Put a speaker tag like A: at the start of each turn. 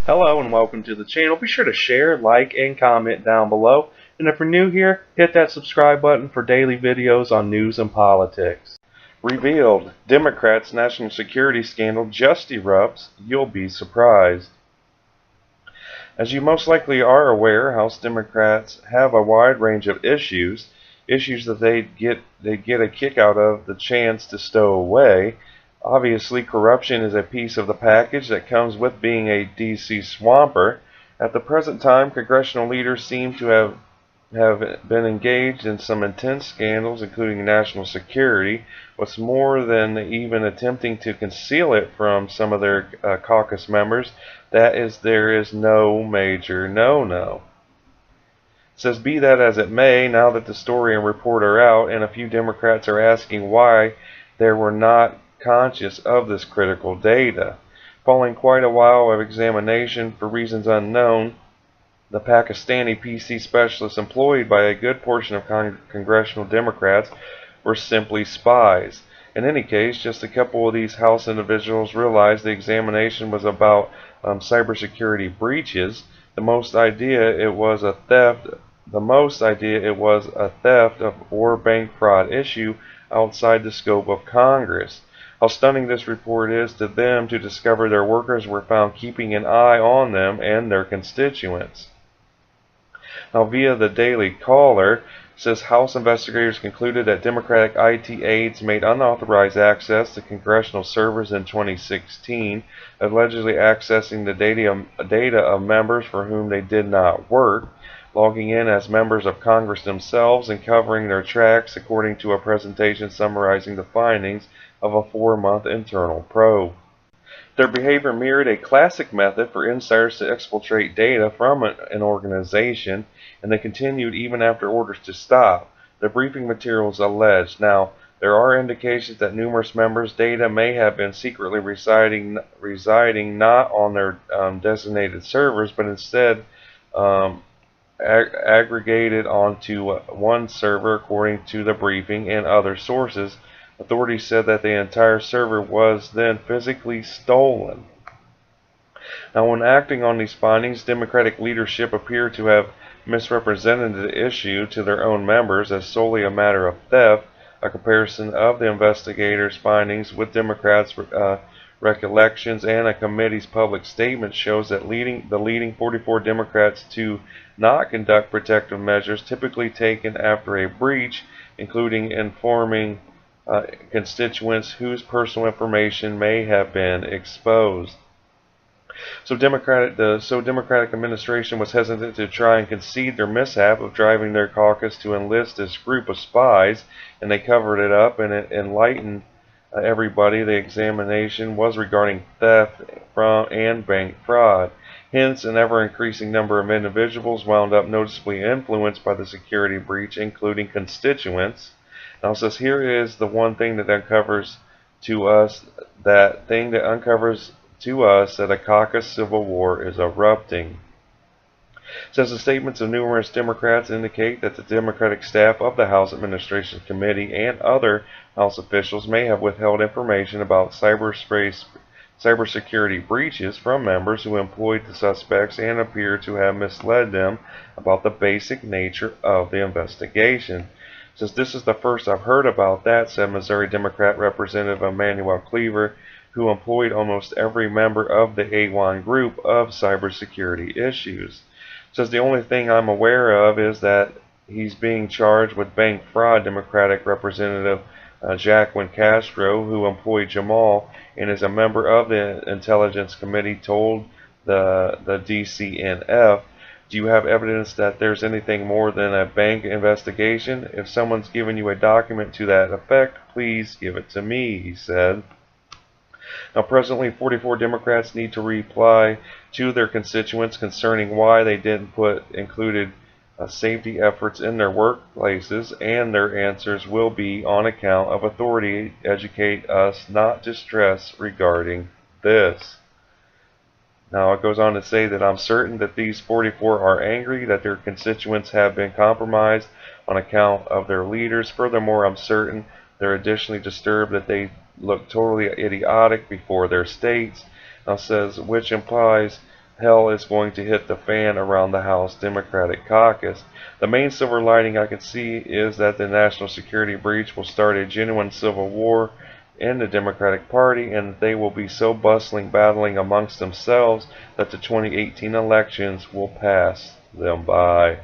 A: Hello and welcome to the channel. Be sure to share, like, and comment down below. And if you're new here, hit that subscribe button for daily videos on news and politics. Revealed: Democrats' national security scandal just erupts. You'll be surprised. As you most likely are aware, House Democrats have a wide range of issues that they get a kick out of the chance to stow away. Obviously, corruption is a piece of the package that comes with being a DC swamper. At the present time, congressional leaders seem to have been engaged in some intense scandals, including national security. What's more than even attempting to conceal it from some of their caucus members, there is no major no-no. It says, be that as it may, now that the story and report are out, and a few Democrats are asking why they were not conscious of this critical data. Following quite a while of examination for reasons unknown, the Pakistani PC specialists employed by a good portion of congressional Democrats were simply spies. In any case, just a couple of these House individuals realized the examination was about cybersecurity breaches. The most idea it was a theft or bank fraud issue outside the scope of Congress. How stunning this report is to them to discover their workers were found keeping an eye on them and their constituents. Now, via the Daily Caller, says House investigators concluded that Democratic IT aides made unauthorized access to congressional servers in 2016, allegedly accessing the data of members for whom they did not work, logging in as members of Congress themselves, and covering their tracks, according to a presentation summarizing the findings of a 4-month internal probe. Their behavior mirrored a classic method for insiders to exfiltrate data from an organization, and they continued even after orders to stop. The briefing materials alleged. Now, there are indications that numerous members' data may have been secretly residing not on their designated servers, but instead aggregated onto one server, according to the briefing and other sources. Authorities said that the entire server was then physically stolen. Now, when acting on these findings, Democratic leadership appeared to have misrepresented the issue to their own members as solely a matter of theft. A comparison of the investigators' findings with Democrats' recollections and a committee's public statement shows that the leading 44 Democrats to not conduct protective measures typically taken after a breach, including informing constituents whose personal information may have been exposed. The Democratic administration was hesitant to try and concede their mishap of driving their caucus to enlist this group of spies, and they covered it up, and it enlightened everybody. The examination was regarding theft and bank fraud. Hence, an ever-increasing number of individuals wound up noticeably influenced by the security breach, including constituents. Now it says, here is the one thing that uncovers to us that a caucus civil war is erupting. It says the statements of numerous Democrats indicate that the Democratic staff of the House Administration Committee and other House officials may have withheld information about cybersecurity breaches from members who employed the suspects and appear to have misled them about the basic nature of the investigation. Says, this is the first I've heard about that, said Missouri Democrat Representative Emmanuel Cleaver, who employed almost every member of the A1 group of cybersecurity issues. Says, the only thing I'm aware of is that he's being charged with bank fraud. Democratic Representative Jacqueline Castro, who employed Jamal and is a member of the Intelligence Committee, told the DCNF, do you have evidence that there's anything more than a bank investigation? If someone's given you a document to that effect, please give it to me, he said. Now, presently, 44 Democrats need to reply to their constituents concerning why they didn't included safety efforts in their workplaces, and their answers will be on account of authority. Educate us, not distress regarding this. Now, it goes on to say that I'm certain that these 44 are angry that their constituents have been compromised on account of their leaders. Furthermore, I'm certain they're additionally disturbed that they look totally idiotic before their states. Now says, which implies hell is going to hit the fan around the House Democratic Caucus. The main silver lining I can see is that the national security breach will start a genuine civil war in the Democratic Party, and they will be so bustling battling amongst themselves that the 2018 elections will pass them by.